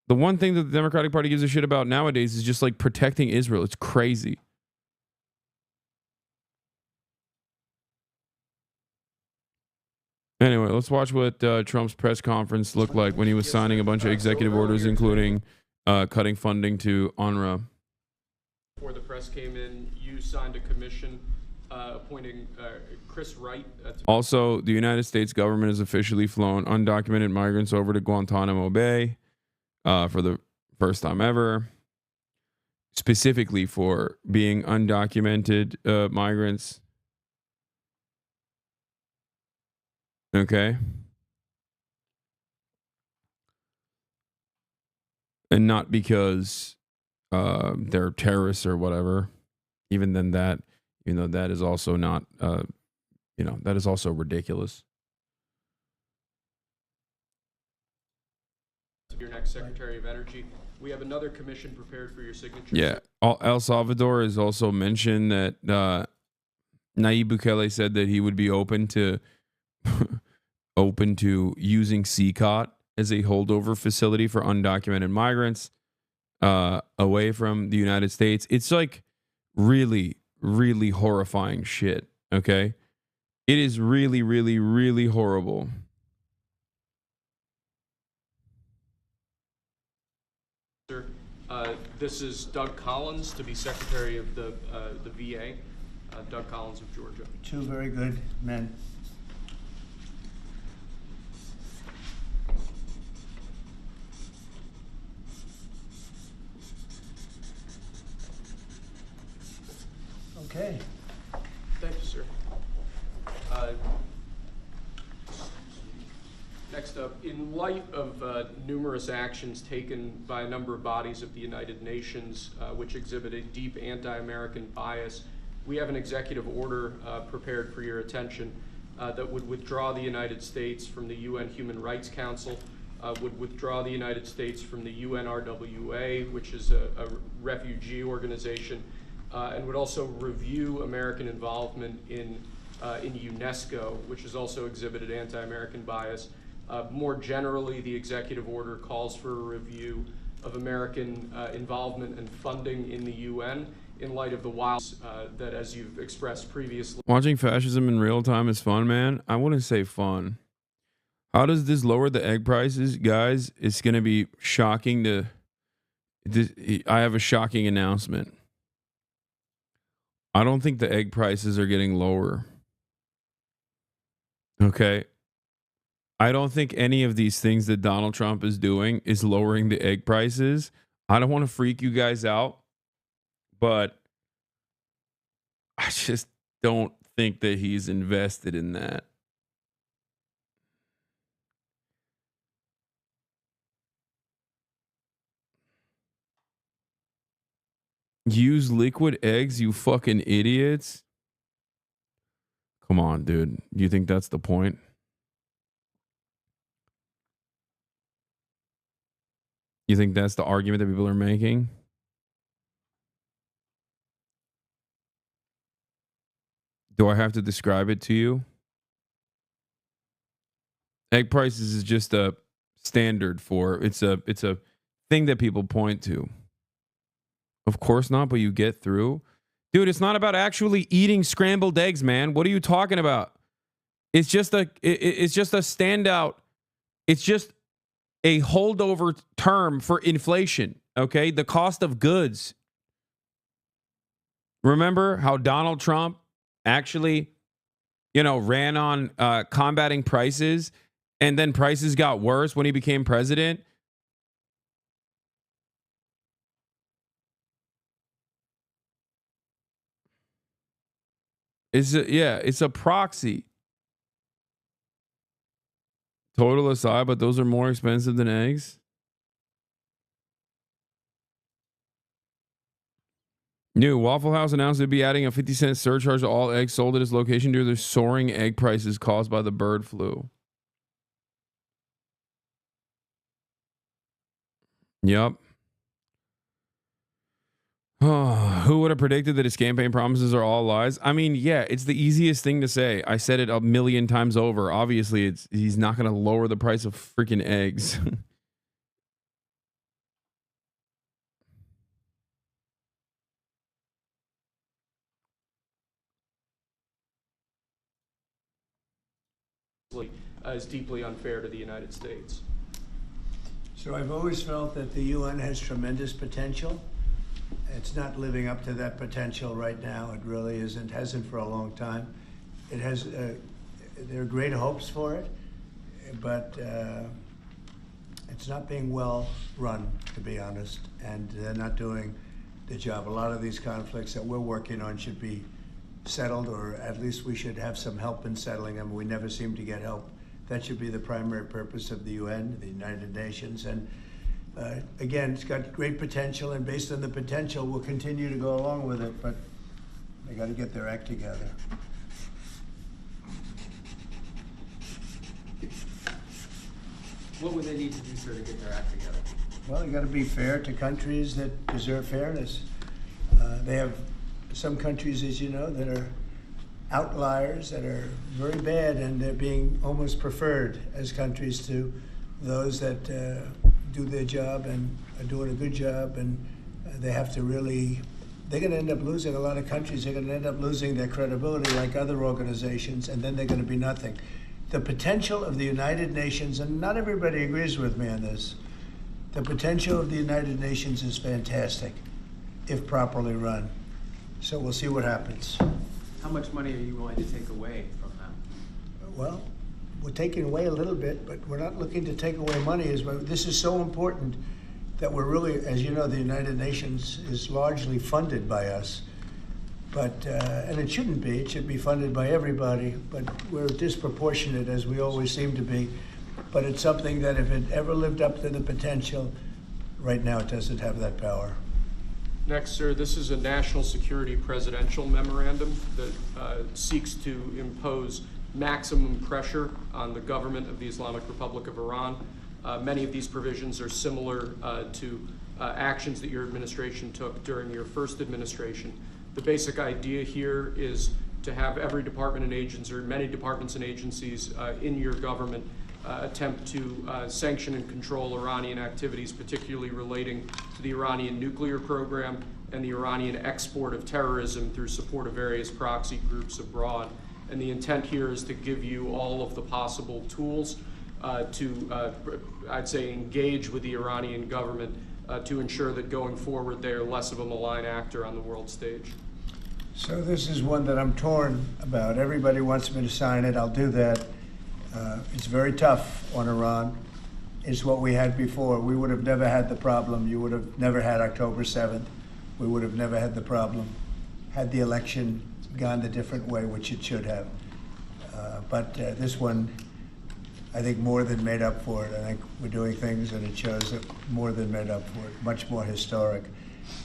The one thing that the Democratic Party gives a shit about nowadays is just like protecting Israel. It's crazy. Anyway, let's watch what Trump's press conference looked like when he was signing a bunch of executive orders, including cutting funding to UNRWA. Before the press came in, you signed a commission appointing Chris Wright. Also, the United States government has officially flown undocumented migrants over to Guantanamo Bay for the first time ever, specifically for being undocumented migrants. Okay. And not because they're terrorists or whatever. Even then that, that is also not, that is also ridiculous. Your next Secretary of Energy. We have another commission prepared for your signature. Yeah. El Salvador has also mentioned that Nayib Bukele said that he would be open to using CCOT as a holdover facility for undocumented migrants away from the United States. It's like really, really horrifying shit. Okay. It is really, really, really horrible. This is Doug Collins to be Secretary of the VA. Doug Collins of Georgia. Two very good men. Okay. Thank you, sir. Next up, in light of numerous actions taken by a number of bodies of the United Nations which exhibit a deep anti-American bias, we have an executive order prepared for your attention that would withdraw the United States from the UN Human Rights Council, would withdraw the United States from the UNRWA, which is a refugee organization, and would also review American involvement in UNESCO, which has also exhibited anti-American bias. More generally, the executive order calls for a review of American involvement and funding in the UN in light of the wilds that, as you've expressed previously. Watching fascism in real time is fun, man. I wouldn't say fun. How does this lower the egg prices, guys? It's going to be shocking to... I have a shocking announcement. I don't think the egg prices are getting lower. Okay? I don't think any of these things that Donald Trump is doing is lowering the egg prices. I don't want to freak you guys out, but I just don't think that he's invested in that. Use liquid eggs, you fucking idiots. Come on, dude. You think that's the point? You think that's the argument that people are making? Do I have to describe it to you? Egg prices is just a standard for it's a thing that people point to. Of course not, but you get through. Dude, it's not about actually eating scrambled eggs, man. What are you talking about? It's just a standout. It's just a holdover term for inflation, okay? The cost of goods. Remember how Donald Trump actually, ran on combating prices, and then prices got worse when he became president? It's a proxy. Total aside, but those are more expensive than eggs. New Waffle House announced it'd be adding a 50-cent surcharge to all eggs sold at its location due to the soaring egg prices caused by the bird flu. Yep. Who would have predicted that his campaign promises are all lies? I mean, yeah, it's the easiest thing to say. I said it a million times over. Obviously, he's not going to lower the price of freaking eggs. is deeply unfair to the United States. So I've always felt that the UN has tremendous potential. It's not living up to that potential right now. It really isn't, hasn't for a long time. It has, there are great hopes for it, but it's not being well run, to be honest, and they're not doing the job. A lot of these conflicts that we're working on should be settled, or at least we should have some help in settling them. We never seem to get help. That should be the primary purpose of the UN, the United Nations. And again, it's got great potential, and based on the potential, we'll continue to go along with it, but they got to get their act together. What would they need to do, sir, to get their act together? Well, they got to be fair to countries that deserve fairness. They have some countries, as you know, that are outliers, that are very bad, and they're being almost preferred as countries to those that do their job and are doing a good job. And they have to really, they're going to end up losing, a lot of countries are going to end up losing their credibility like other organizations, and then they're going to be nothing. The potential of the United Nations, and not everybody agrees with me on this, the potential of the United Nations is fantastic if properly run. So we'll see what happens. How much money are you willing to take away from them? Well, we're taking away a little bit, but we're not looking to take away money. This is so important that we're really, as you know, the United Nations is largely funded by us. But, and it shouldn't be, it should be funded by everybody, but we're disproportionate, as we always seem to be. But it's something that if it ever lived up to the potential, right now it doesn't have that power. Next, sir, this is a national security presidential memorandum that seeks to impose maximum pressure on the government of the Islamic Republic of Iran. Many of these provisions are similar to actions that your administration took during your first administration. The basic idea here is to have every department and agency, or many departments and agencies in your government attempt to sanction and control Iranian activities, particularly relating to the Iranian nuclear program and the Iranian export of terrorism through support of various proxy groups abroad. And the intent here is to give you all of the possible tools to, I'd say, engage with the Iranian government to ensure that going forward they are less of a malign actor on the world stage. So this is one that I'm torn about. Everybody wants me to sign it. I'll do that. It's very tough on Iran. It's what we had before. We would have never had the problem. You would have never had October 7th. We would have never had the problem had the election gone the different way, which it should have. But this one, I think, more than made up for it. I think we're doing things, and it shows that more than made up for it, much more historic.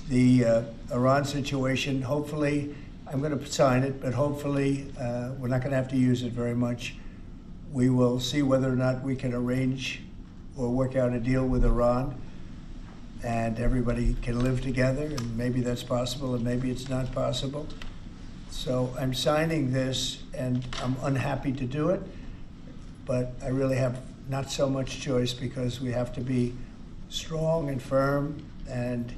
The Iran situation, hopefully, I'm going to sign it, but hopefully we're not going to have to use it very much. We will see whether or not we can arrange or work out a deal with Iran, and everybody can live together, and maybe that's possible, and maybe it's not possible. So I'm signing this, and I'm unhappy to do it, but I really have not so much choice because we have to be strong and firm, and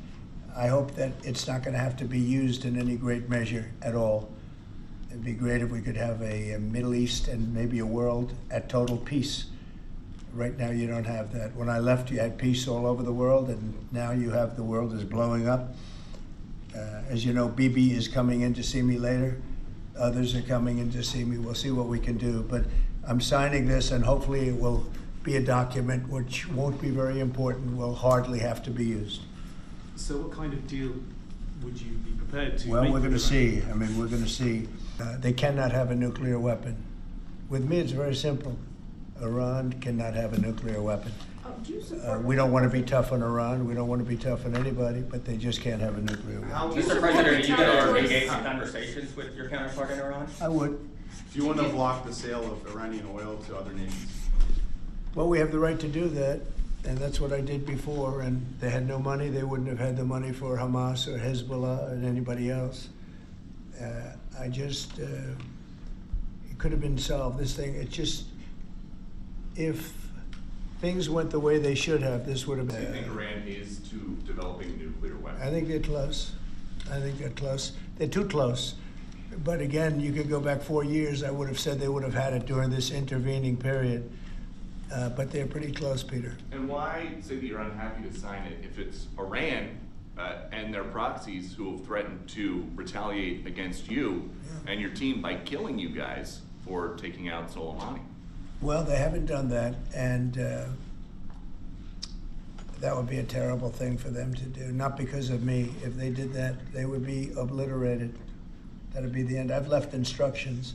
I hope that it's not going to have to be used in any great measure at all. It'd be great if we could have a Middle East and maybe a world at total peace. Right now you don't have that. When I left, you had peace all over the world, and now you have the world is blowing up. As you know, Bibi is coming in to see me later. Others are coming in to see me. We'll see what we can do. But I'm signing this, and hopefully it will be a document which won't be very important, will hardly have to be used. So what kind of deal would you be prepared to Well, make? we're going to see. I mean, we're going to see. They cannot have a nuclear weapon. With me, it's very simple. Iran cannot have a nuclear weapon. We don't want to be tough on Iran. We don't want to be tough on anybody, but they just can't have a nuclear weapon. Mr. President, are you going to engage in conversations with your counterpart in Iran? I would. Do you want to block the sale of Iranian oil to other nations? Well, we have the right to do that, and that's what I did before, and they had no money. They wouldn't have had the money for Hamas or Hezbollah and anybody else. It could have been solved. This thing, it just, if things went the way they should have, this would have been. Do you think Iran is to developing nuclear weapons? I think they're close. I think they're close. They're too close. But again, you could go back 4 years, I would have said they would have had it during this intervening period. But they're pretty close, Peter. And why say that you're unhappy to sign it if it's Iran and their proxies who have threatened to retaliate against you and your team by killing you guys for taking out Soleimani? Well, they haven't done that, and that would be a terrible thing for them to do. Not because of me. If they did that, they would be obliterated. That would be the end. I've left instructions.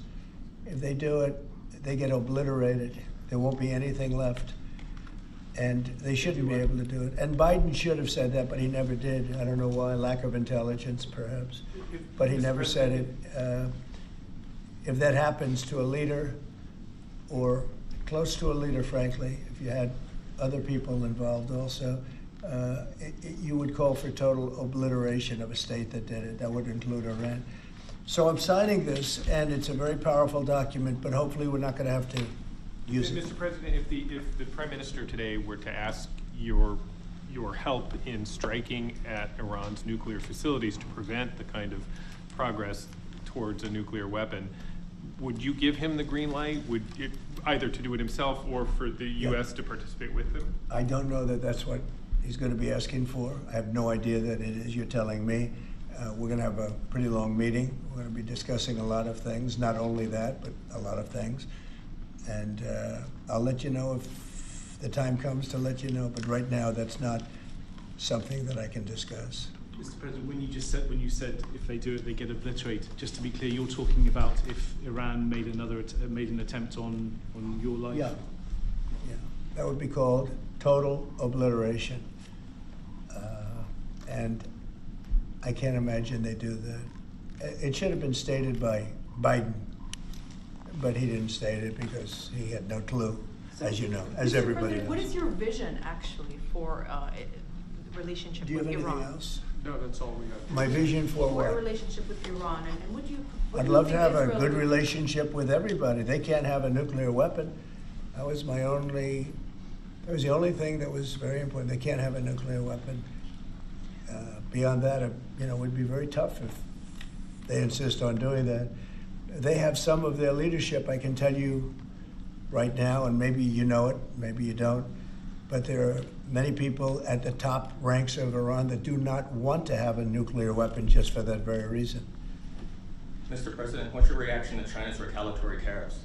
If they do it, they get obliterated. There won't be anything left. And they shouldn't be able to do it. And Biden should have said that, but he never did. I don't know why, lack of intelligence, perhaps. But he never said it. If that happens to a leader, or close to a leader, frankly, if you had other people involved also, you would call for total obliteration of a state that did it. That would include Iran. So I'm signing this, and it's a very powerful document, but hopefully we're not going to have to use it. Mr. President, if the Prime Minister today were to ask your help in striking at Iran's nuclear facilities to prevent the kind of progress towards a nuclear weapon, would you give him the green light? Would it, either to do it himself or for the U.S. to participate with him? I don't know that that's what he's going to be asking for. I have no idea that it is. You're telling me. We're going to have a pretty long meeting. We're going to be discussing a lot of things, not only that, but a lot of things. And I'll let you know if the time comes to let you know. But right now, that's not something that I can discuss. Mr. President, when you said if they do it, they get obliterated. Just to be clear, you're talking about if Iran made an attempt on your life. Yeah, that would be called total obliteration. And I can't imagine they do that. It should have been stated by Biden, but he didn't state it because he had no clue, as you know, as everybody knows. What is your vision actually for the relationship Do you with have anything Iran? else? No, that's all we got. My vision for For a what? relationship with Iran, and would you? I'd love to have a good relationship with everybody. They can't have a nuclear weapon. That was the only thing that was very important. They can't have a nuclear weapon. Beyond that, it would be very tough if they insist on doing that. They have some of their leadership, I can tell you right now, and maybe you know it, maybe you don't, but there are many people at the top ranks of Iran that do not want to have a nuclear weapon just for that very reason. Mr. President, what's your reaction to China's retaliatory tariffs?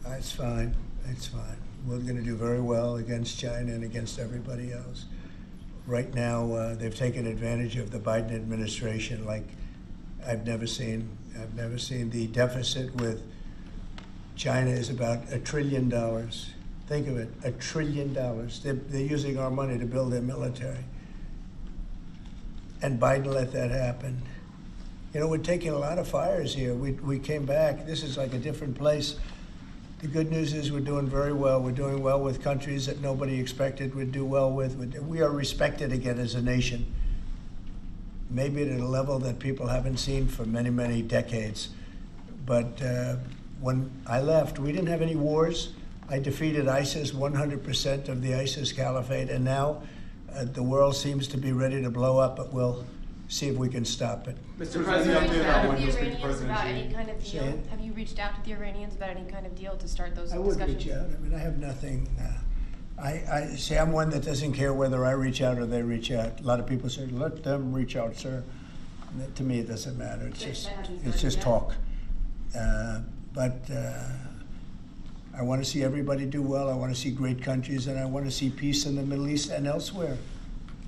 It's fine. It's fine. We're going to do very well against China and against everybody else. Right now, they've taken advantage of the Biden administration like I've never seen. I've never seen. The deficit with China is about $1 trillion. Think of it, $1 trillion. They're using our money to build their military. And Biden let that happen. We're taking a lot of fires here. We came back. This is like a different place. The good news is we're doing very well. We're doing well with countries that nobody expected we'd do well with. We are respected again as a nation, maybe at a level that people haven't seen for many, many decades. But when I left, we didn't have any wars. I defeated ISIS, 100% of the ISIS caliphate, and now the world seems to be ready to blow up, but we'll see if we can stop it. Mr. President, Have you update about when reached you'll out speak to to the Iranians about President any Xi? kind of Say deal? it. Have you reached out to the Iranians about any kind of deal to start those I would discussions? reach out. I have nothing. I say I'm one that doesn't care whether I reach out or they reach out. A lot of people say, let them reach out, sir. And to me, it doesn't matter. It's just talk. But I want to see everybody do well. I want to see great countries, and I want to see peace in the Middle East and elsewhere.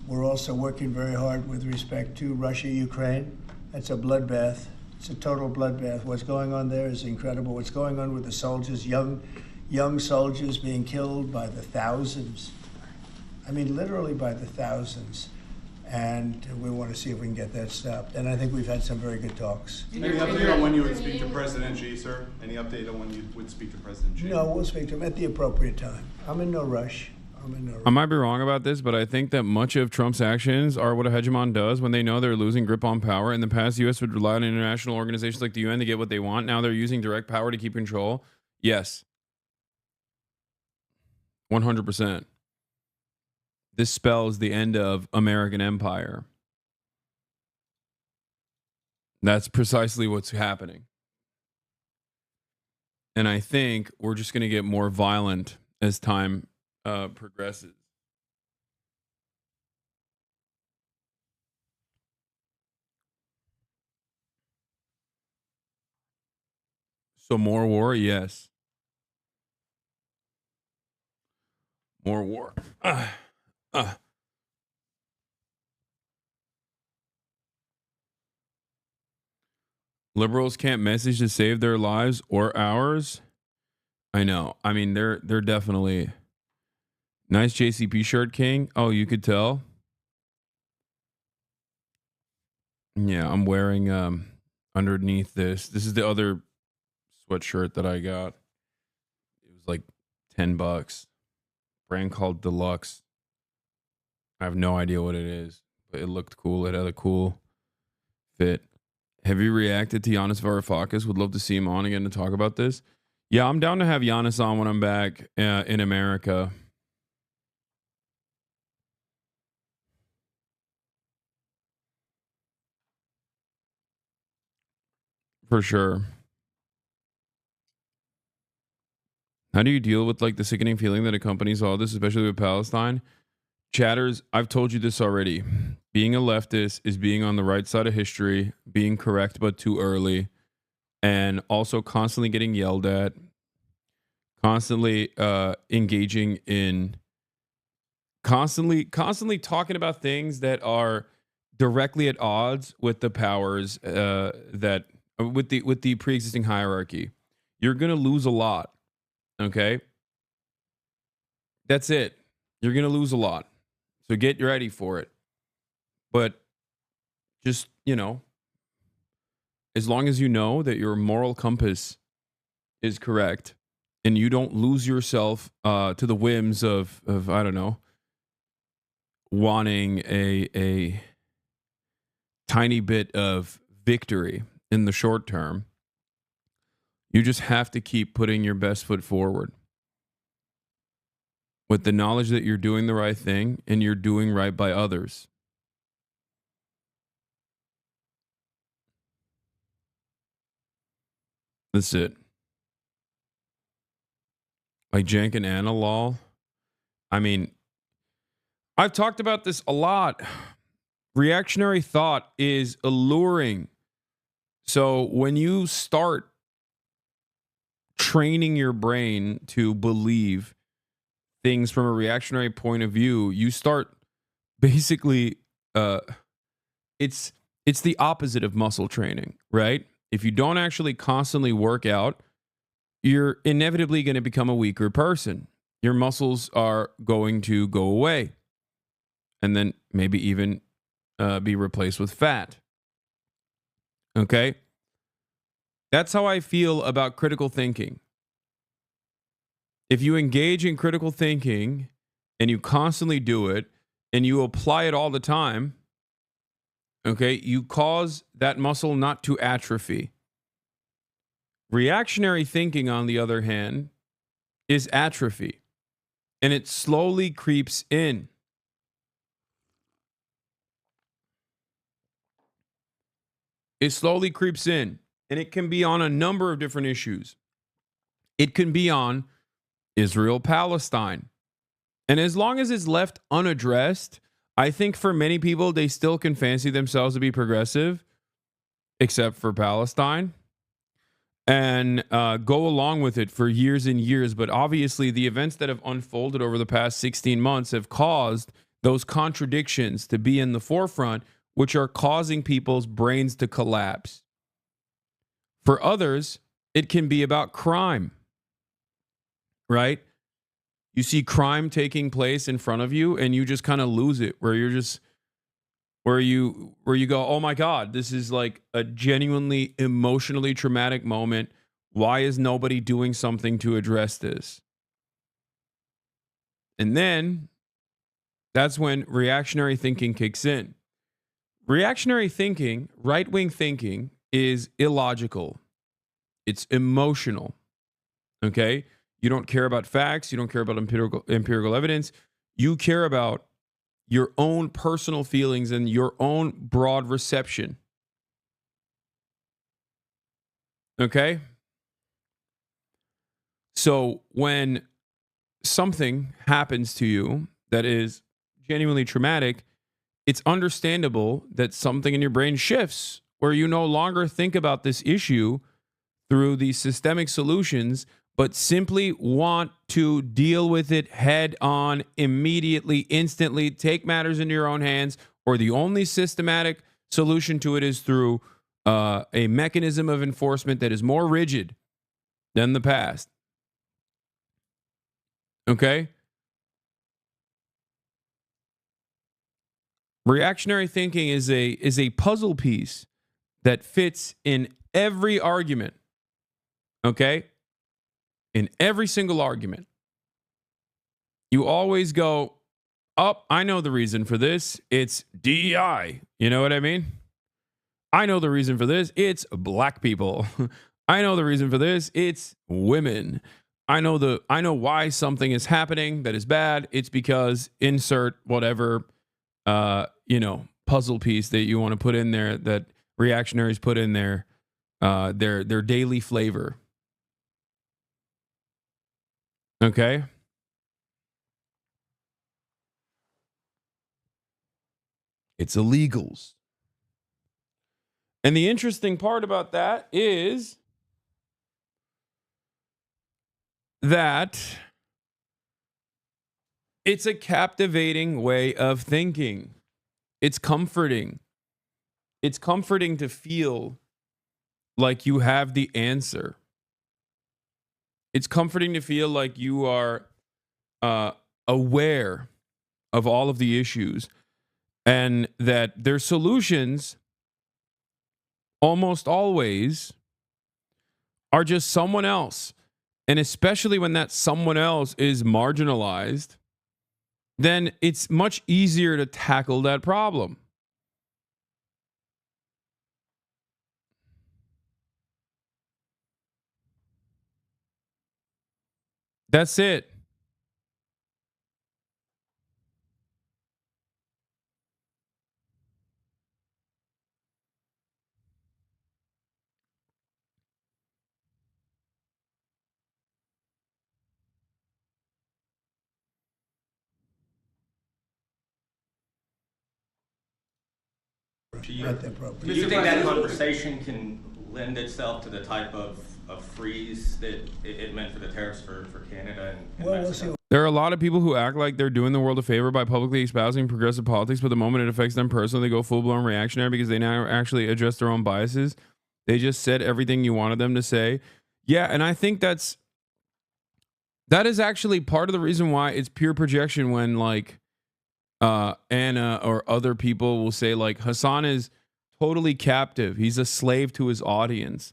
We're also working very hard with respect to Russia, Ukraine. That's a bloodbath. It's a total bloodbath. What's going on there is incredible. What's going on with the soldiers, young soldiers being killed by the thousands. I mean, literally by the thousands. And we want to see if we can get that stopped. And I think we've had some very good talks. Any update on when you would speak to President Xi, sir? Any update on when you would speak to President Xi? No, we'll speak to him at the appropriate time. I'm in no rush. I might be wrong about this, but I think that much of Trump's actions are what a hegemon does when they know they're losing grip on power. In the past, the U.S. would rely on international organizations like the UN to get what they want. Now they're using direct power to keep control. Yes. 100%. This spells the end of American empire. That's precisely what's happening. And I think we're just going to get more violent as time progresses. So more war, yes. More war. Liberals can't message to save their lives or ours. I know. I mean, they're definitely nice JCP shirt, King. Oh, you could tell. Yeah, I'm wearing underneath this. This is the other sweatshirt that I got. It was like $10. Brand called Deluxe. I have no idea what it is, but it looked cool. It had a cool fit. Have you reacted to Giannis Varoufakis? Would love to see him on again to talk about this. Yeah, I'm down to have Giannis on when I'm back in America. For sure. How do you deal with like the sickening feeling that accompanies all this, especially with Palestine? Chatters, I've told you this already. Being a leftist is being on the right side of history, being correct but too early, and also constantly getting yelled at, constantly engaging in constantly talking about things that are directly at odds with the powers that with the pre-existing hierarchy. You're going to lose a lot. Okay? That's it. You're going to lose a lot. So get ready for it. But just, as long as you know that your moral compass is correct and you don't lose yourself to the whims of I don't know, wanting a tiny bit of victory in the short term, you just have to keep putting your best foot forward with the knowledge that you're doing the right thing and you're doing right by others. That's it. Like Jank and Anna lol. I mean, I've talked about this a lot. Reactionary thought is alluring. So when you start training your brain to believe things from a reactionary point of view, you start basically it's the opposite of muscle training, right? If you don't actually constantly work out, you're inevitably going to become a weaker person. Your muscles are going to go away and then maybe even be replaced with fat. Okay? That's how I feel about critical thinking. If you engage in critical thinking and you constantly do it and you apply it all the time, okay, you cause that muscle not to atrophy. Reactionary thinking, on the other hand, is atrophy, and it slowly creeps in. It slowly creeps in, and it can be on a number of different issues. It can be on Israel-Palestine. And as long as it's left unaddressed, I think for many people, they still can fancy themselves to be progressive, except for Palestine, and go along with it for years and years. But obviously, the events that have unfolded over the past 16 months have caused those contradictions to be in the forefront, which are causing people's brains to collapse. For others, it can be about crime, right? You see crime taking place in front of you and you just kind of lose it, where you go, oh my God, this is like a genuinely emotionally traumatic moment. Why is nobody doing something to address this? And then that's when reactionary thinking kicks in. Reactionary thinking, right-wing thinking, is illogical. It's emotional. Okay? You don't care about facts. You don't care about empirical evidence. You care about your own personal feelings and your own broad reception. Okay? So when something happens to you that is genuinely traumatic, it's understandable that something in your brain shifts where you no longer think about this issue through these systemic solutions, but simply want to deal with it head on, immediately, instantly, take matters into your own hands, or the only systematic solution to it is through a mechanism of enforcement that is more rigid than the past. Okay? Reactionary thinking is a puzzle piece that fits in every argument. Okay? In every single argument. You always go, "Oh, I know the reason for this. It's DEI." You know what I mean? I know the reason for this. It's black people. I know the reason for this. It's women. I know why something is happening that is bad. It's because insert whatever puzzle piece that you want to put in there that reactionaries put in there their daily flavor. Okay? It's illegals. And the interesting part about that is that it's a captivating way of thinking. It's comforting. It's comforting to feel like you have the answer. It's comforting to feel like you are aware of all of the issues and that their solutions almost always are just someone else. And especially when that someone else is marginalized, then it's much easier to tackle that problem. That's it. Do you, Not appropriate. do you think that conversation can lend itself to the type of freeze that it meant for the tariffs for Canada and Well, we'll Mexico? see. There are a lot of people who act like they're doing the world a favor by publicly espousing progressive politics, but the moment it affects them personally, they go full-blown reactionary because they now actually address their own biases. They just said everything you wanted them to say. Yeah, and I think that is actually part of the reason why it's pure projection when like Anna or other people will say like Hasan is totally captive. He's a slave to his audience.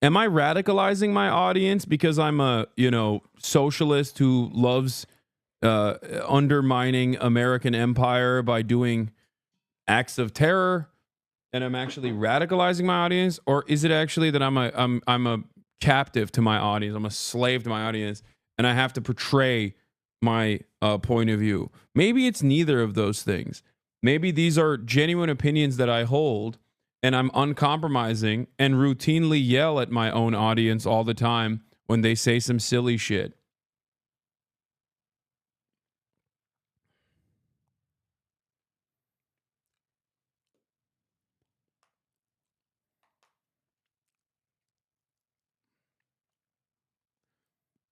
Am I radicalizing my audience because I'm a, socialist who loves undermining American empire by doing acts of terror, and I'm actually radicalizing my audience? Or is it actually that I'm a captive to my audience? I'm a slave to my audience, and I have to portray my point of view? Maybe it's neither of those things. Maybe these are genuine opinions that I hold, and I'm uncompromising and routinely yell at my own audience all the time when they say some silly shit.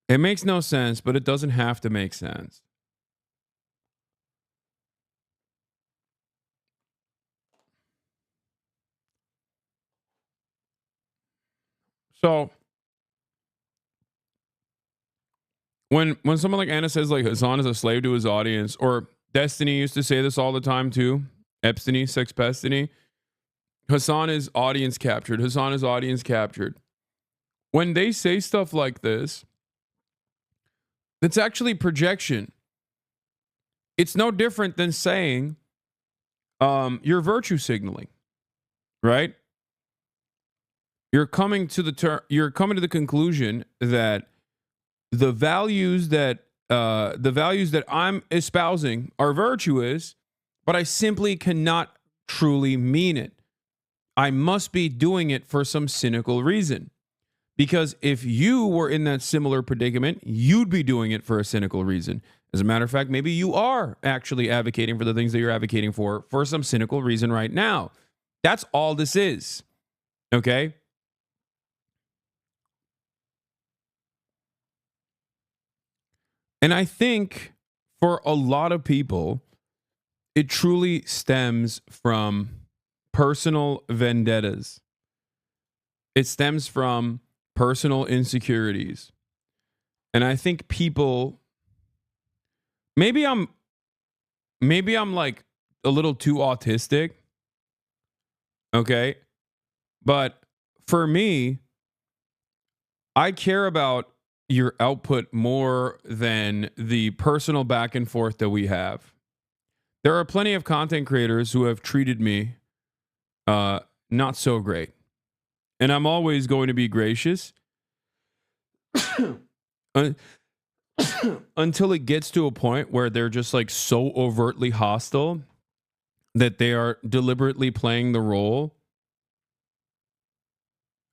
It makes no sense, but it doesn't have to make sense. So when someone like Anna says like Hasan is a slave to his audience, or Destiny used to say this all the time too, Epstiny, Sex Pestiny, Hasan is audience captured. Hasan is audience captured. When they say stuff like this, it's actually projection. It's no different than saying you're virtue signaling, right? You're coming to the conclusion that the values that I'm espousing are virtuous, but I simply cannot truly mean it. I must be doing it for some cynical reason. Because if you were in that similar predicament, you'd be doing it for a cynical reason. As a matter of fact, maybe you are actually advocating for the things that you're advocating for some cynical reason right now. That's all this is. Okay? And I think for a lot of people, it truly stems from personal vendettas. It stems from personal insecurities. And I think people, maybe I'm like a little too autistic. Okay? But for me, I care about your output more than the personal back and forth that we have. There are plenty of content creators who have treated me not so great. And I'm always going to be gracious until it gets to a point where they're just like so overtly hostile that they are deliberately playing the role.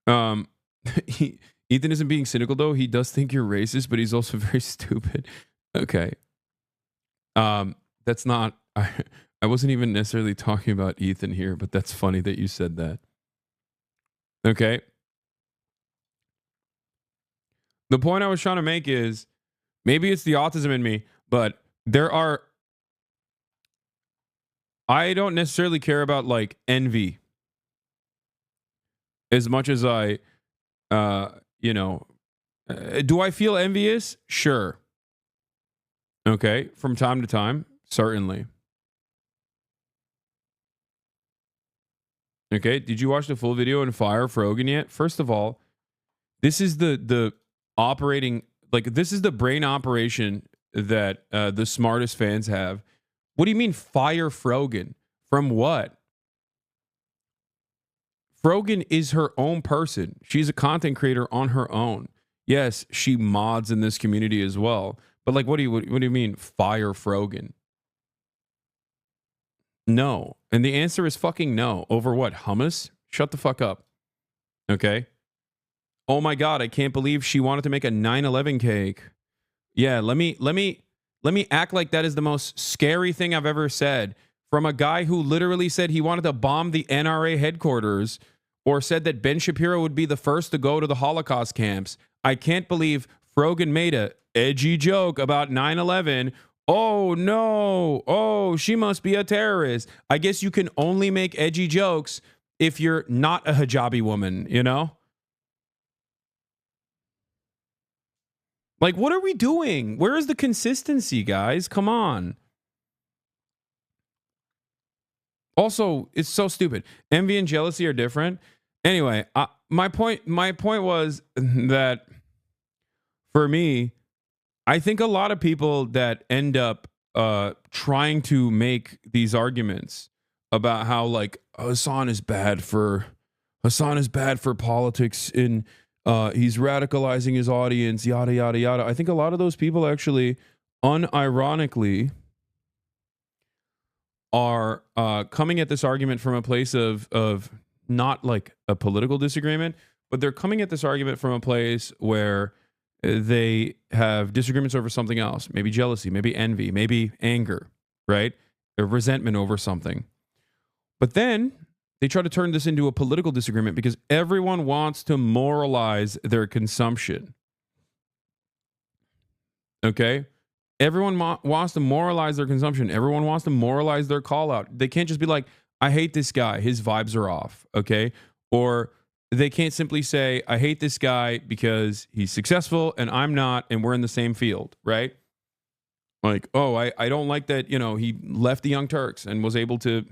Ethan isn't being cynical though. He does think you're racist, but he's also very stupid. Okay. That's not, I wasn't even necessarily talking about Ethan here, but that's funny that you said that. Okay. The point I was trying to make is maybe it's the autism in me, but I don't necessarily care about like envy as much as I, do I feel envious? Sure. Okay. From time to time, certainly. Okay. Did you watch the full video and fire Frogan yet? First of all, this is the operating, like this is the brain operation that the smartest fans have. What do you mean fire Frogan? From what? Frogan is her own person. She's a content creator on her own. Yes, she mods in this community as well. But like, what do you mean fire Frogan? No. And the answer is fucking no. Over what? Hummus? Shut the fuck up. Okay. Oh my God, I can't believe she wanted to make a 9/11 cake. Yeah, let me act like that is the most scary thing I've ever said from a guy who literally said he wanted to bomb the NRA headquarters or said that Ben Shapiro would be the first to go to the Holocaust camps. I can't believe Frogan made a edgy joke about 9/11. Oh no. Oh, she must be a terrorist. I guess you can only make edgy jokes if you're not a hijabi woman, you know? Like, what are we doing? Where is the consistency, guys? Come on. Also, it's so stupid. Envy and jealousy are different. Anyway, my point was that for me, I think a lot of people that end up trying to make these arguments about how like Hasan is bad for politics in he's radicalizing his audience, yada yada yada. I think a lot of those people actually unironically are coming at this argument from a place of not like a political disagreement, but they're coming at this argument from a place where they have disagreements over something else, maybe jealousy, maybe envy, maybe anger, right? Or resentment over something. But then they try to turn this into a political disagreement because everyone wants to moralize their consumption. Okay? Everyone wants to moralize their consumption. Everyone wants to moralize their call out. They can't just be like, I hate this guy. His vibes are off. Okay? Or they can't simply say, I hate this guy because he's successful and I'm not, and we're in the same field, right? Like, oh, I don't like that, he left the Young Turks and was able to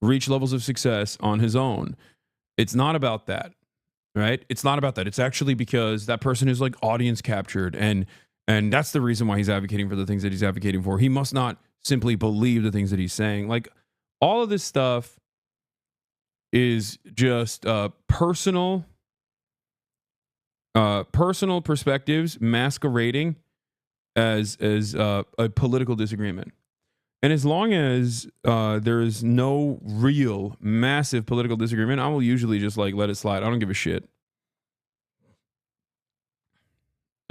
reach levels of success on his own. It's not about that, right? It's not about that. It's actually because that person is like audience captured and that's the reason why he's advocating for the things that he's advocating for. He must not simply believe the things that he's saying. Like all of this stuff is just personal perspectives masquerading as a political disagreement. And as long as there is no real massive political disagreement, I will usually just like let it slide. I don't give a shit.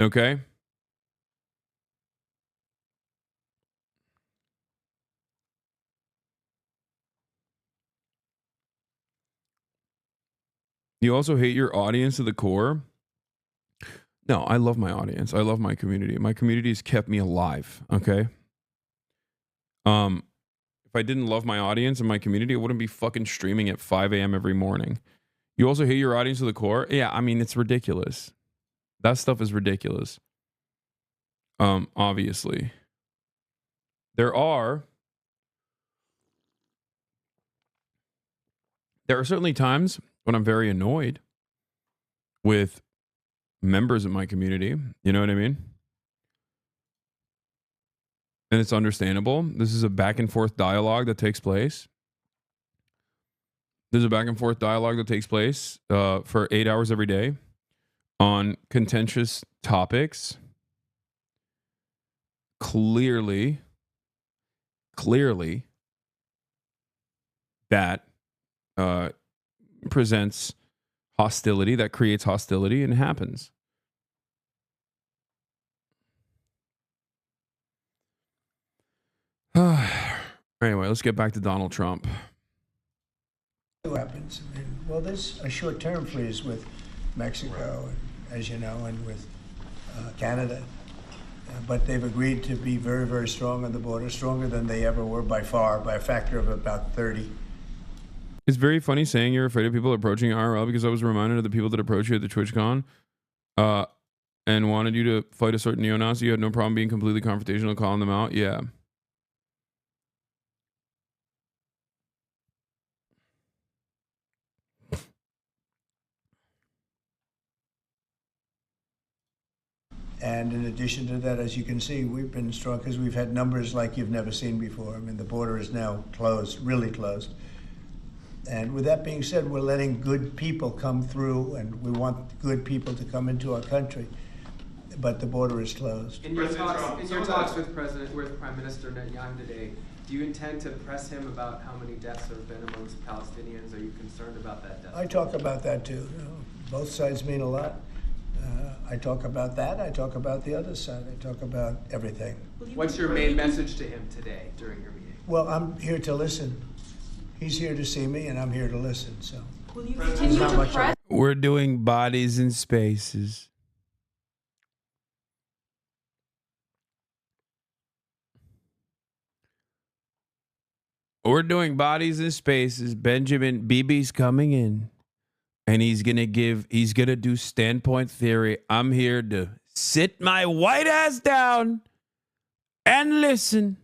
Okay? You also hate your audience to the core. No, I love my audience. I love my community. My community has kept me alive. Okay. If I didn't love my audience and my community, I wouldn't be fucking streaming at 5 a.m. every morning. You also hate your audience to the core. Yeah, I mean, it's ridiculous. That stuff is ridiculous. Obviously. There are certainly times when I'm very annoyed with members of my community. You know what I mean? And it's understandable. This is a back and forth dialogue that takes place. There's a back and forth dialogue that takes place for 8 hours every day on contentious topics. Clearly, that presents hostility, that creates hostility, and it happens. Anyway, let's get back to Donald Trump. What happens? I mean, well, there's a short-term freeze with Mexico, as you know, and with Canada. But they've agreed to be very, very strong on the border, stronger than they ever were by far, by a factor of about 30. It's very funny saying you're afraid of people approaching IRL, because I was reminded of the people that approached you at the TwitchCon and wanted you to fight a certain neo-Nazi. You had no problem being completely confrontational, calling them out. Yeah. And in addition to that, as you can see, we've been strong because we've had numbers like you've never seen before. I mean, the border is now closed, really closed. And with that being said, we're letting good people come through, and we want good people to come into our country. But the border is closed. In your talks with Prime Minister Netanyahu today, do you intend to press him about how many deaths there have been amongst Palestinians? Are you concerned about that death? I talk about that too. You know, both sides mean a lot. I talk about that. I talk about the other side. I talk about everything. What's your main message to him today during your meeting? Well, I'm here to listen. He's here to see me, and I'm here to listen. So, will you continue to press? We're doing bodies and spaces. We're doing bodies and spaces. Benjamin Beebe's coming in. And he's gonna do standpoint theory. I'm here to sit my white ass down and listen.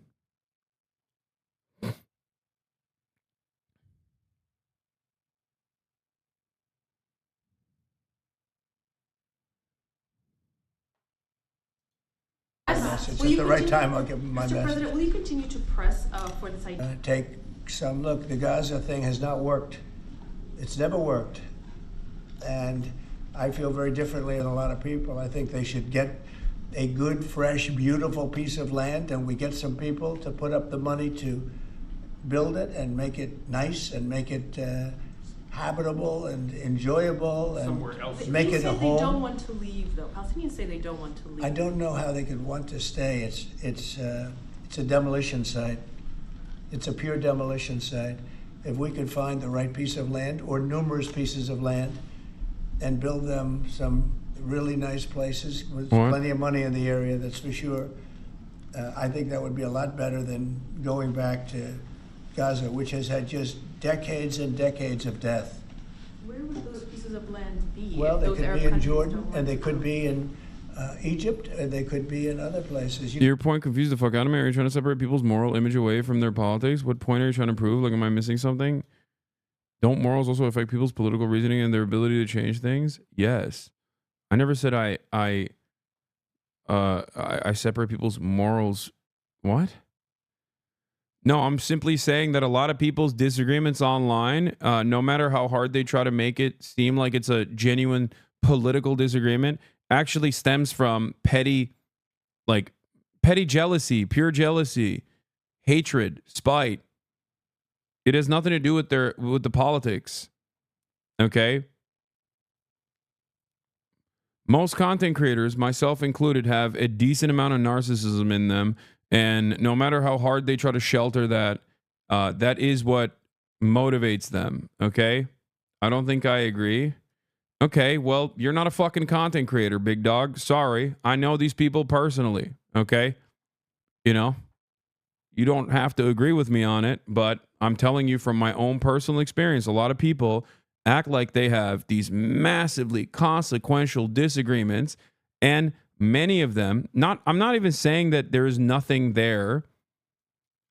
Message. At the right time, I'll give him my Mr. message. President, will you continue to press for this idea? Take some look. The Gaza thing has not worked. It's never worked. And I feel very differently than a lot of people. I think they should get a good, fresh, beautiful piece of land, and we get some people to put up the money to build it and make it nice and make it habitable and enjoyable and make it a home. They don't want to leave, though. Palestinians say they don't want to leave. I don't know how they could want to stay. It's a demolition site. It's a pure demolition site. If we could find the right piece of land or numerous pieces of land and build them some really nice places with plenty of money in the area, that's for sure. I think that would be a lot better than going back to Gaza, which has had just decades and decades of death. Where would those pieces of land be? Well, they could be in Jordan, and they could be in Egypt, and they could be in other places. Your point confused the fuck out of me. Are you trying to separate people's moral image away from their politics? What point are you trying to prove? Like, am I missing something? Don't morals also affect people's political reasoning and their ability to change things? Yes. I never said I separate people's morals. What? No, I'm simply saying that a lot of people's disagreements online, no matter how hard they try to make it seem like it's a genuine political disagreement, actually stems from petty jealousy, pure jealousy, hatred, spite. It has nothing to do with the politics. Okay? Most content creators, myself included, have a decent amount of narcissism in them. And no matter how hard they try to shelter that, that is what motivates them. Okay? I don't think I agree. Okay, well, you're not a fucking content creator, big dog. Sorry. I know these people personally. Okay? You know, you don't have to agree with me on it, but I'm telling you from my own personal experience, a lot of people act like they have these massively consequential disagreements, and many of them, I'm not even saying that there is nothing there,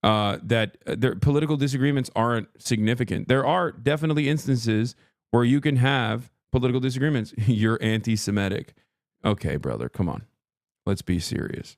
that their political disagreements aren't significant. There are definitely instances where you can have political disagreements. You're anti-Semitic. Okay, brother, come on. Let's be serious.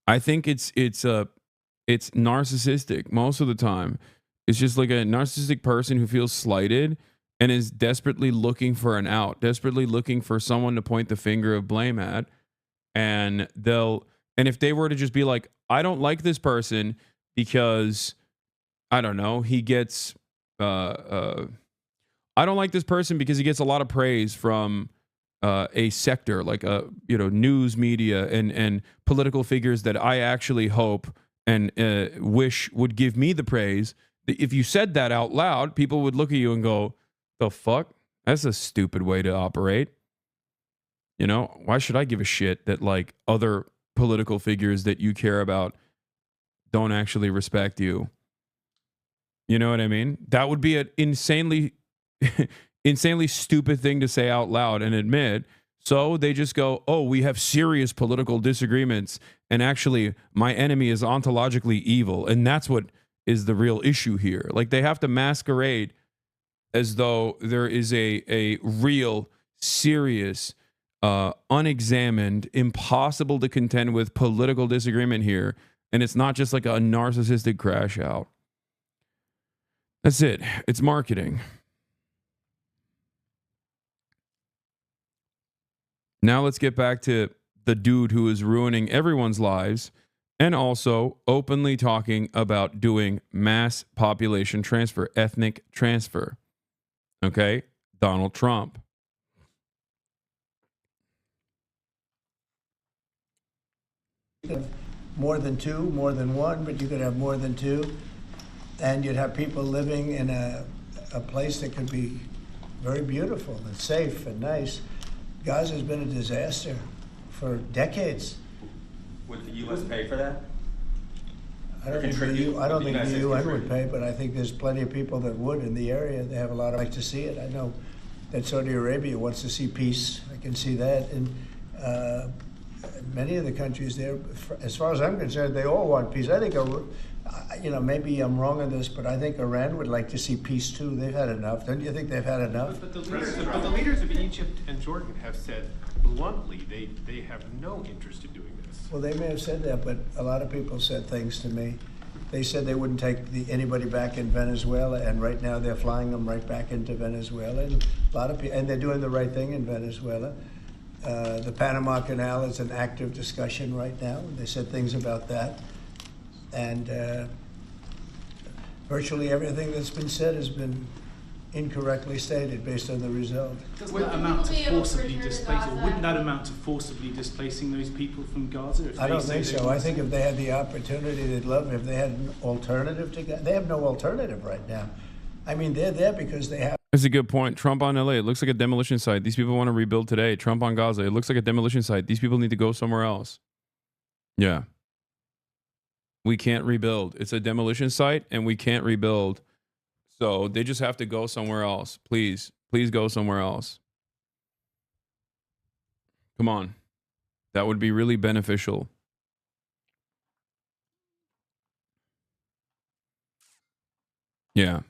I think it's narcissistic most of the time. It's just like a narcissistic person who feels slighted and is desperately looking for an out, desperately looking for someone to point the finger of blame at. And if they were to just be like, I don't like this person because, I don't know, he gets, I don't like this person because he gets a lot of praise from a sector like news media and political figures that I actually hope and wish would give me the praise. If you said that out loud, people would look at you and go, the fuck? That's a stupid way to operate. You know, why should I give a shit that like other political figures that you care about don't actually respect you? You know what I mean? That would be an insanely stupid thing to say out loud and admit. So they just go, oh, we have serious political disagreements. And actually, my enemy is ontologically evil. And that's what is the real issue here. Like they have to masquerade as though there is a real, serious, unexamined, impossible to contend with political disagreement here. And it's not just like a narcissistic crash out. That's it. It's marketing. Now let's get back to the dude who is ruining everyone's lives and also openly talking about doing mass population transfer, ethnic transfer. Okay? Donald Trump. More than two, more than one, but you could have more than two. And you'd have people living in a place that could be very beautiful and safe and nice. Gaza's been a disaster for decades. Would the U.S. pay for that? I don't think the UN would pay, but I think there's plenty of people that would in the area. They have a lot of like to see it. I know that Saudi Arabia wants to see peace. I can see that. And many of the countries there, as far as I'm concerned, they all want peace. I think, maybe I'm wrong on this, but I think Iran would like to see peace too. They've had enough. Don't you think they've had enough? But the leaders of Egypt and Jordan have said bluntly they have no interest in doing this. Well, they may have said that, but a lot of people said things to me. They said they wouldn't take anybody back in Venezuela, and right now they're flying them right back into Venezuela. And a lot of people, and they're doing the right thing in Venezuela. The Panama Canal is an active discussion right now. They said things about that. And virtually everything that's been said has been incorrectly stated based on the result. Doesn't that amount to forcibly displace, or wouldn't that amount to forcibly displacing those people from Gaza? I don't think so. I think if they had the opportunity, they'd love it. If they had an alternative to Gaza, they have no alternative right now. I mean, they're there because they have. That's a good point. Trump on LA. It looks like a demolition site. These people want to rebuild today. Trump on Gaza. It looks like a demolition site. These people need to go somewhere else. Yeah. We can't rebuild. It's a demolition site and we can't rebuild. So they just have to go somewhere else. Please go somewhere else. Come on. That would be really beneficial. Yeah.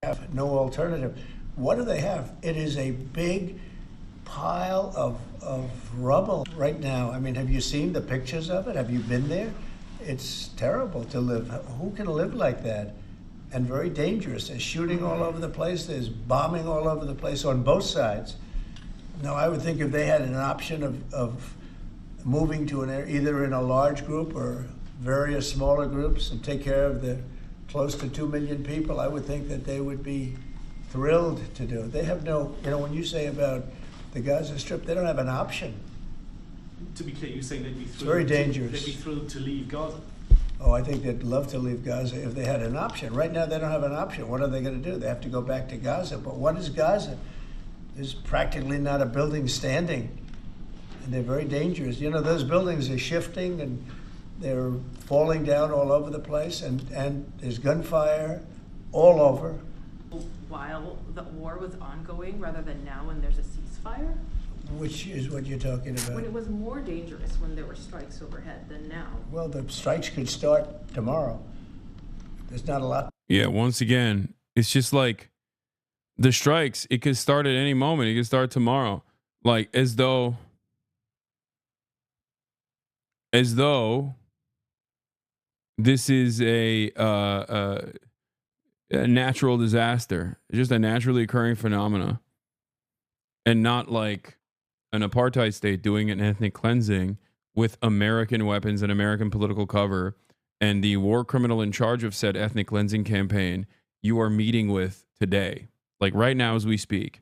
Have no alternative. What do they have? It is a big pile of rubble right now. I mean, have you seen the pictures of it? Have you been there? It's terrible to live. Who can live like that? and very dangerous. There's shooting all over the place. There's bombing all over the place on both sides. Now, I would think if they had an option of moving to an area, either in a large group or various smaller groups, and take care of the close to 2 million people, I would think that they would be thrilled to do it. They have no, when you say about the Gaza Strip, they don't have an option. To be clear, you're saying they'd be thrilled. Very dangerous. They'd be thrilled to leave Gaza. Oh, I think they'd love to leave Gaza if they had an option. Right now, they don't have an option. What are they going to do? They have to go back to Gaza. But what is Gaza? There's practically not a building standing, and they're very dangerous. Those buildings are shifting and they're falling down all over the place, and there's gunfire all over. While the war was ongoing, rather than now when there's a ceasefire? Which is what you're talking about. When it was more dangerous when there were strikes overhead than now. Well, the strikes could start tomorrow. There's not a lot. Yeah, once again, it's just like the strikes, it could start at any moment. It could start tomorrow. Like as though this is a natural disaster, just a naturally occurring phenomena, and not like an apartheid state doing an ethnic cleansing with American weapons and American political cover, and the war criminal in charge of said ethnic cleansing campaign you are meeting with today, like right now as we speak.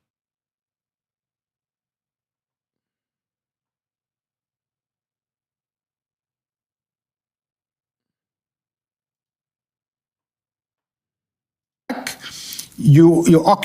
You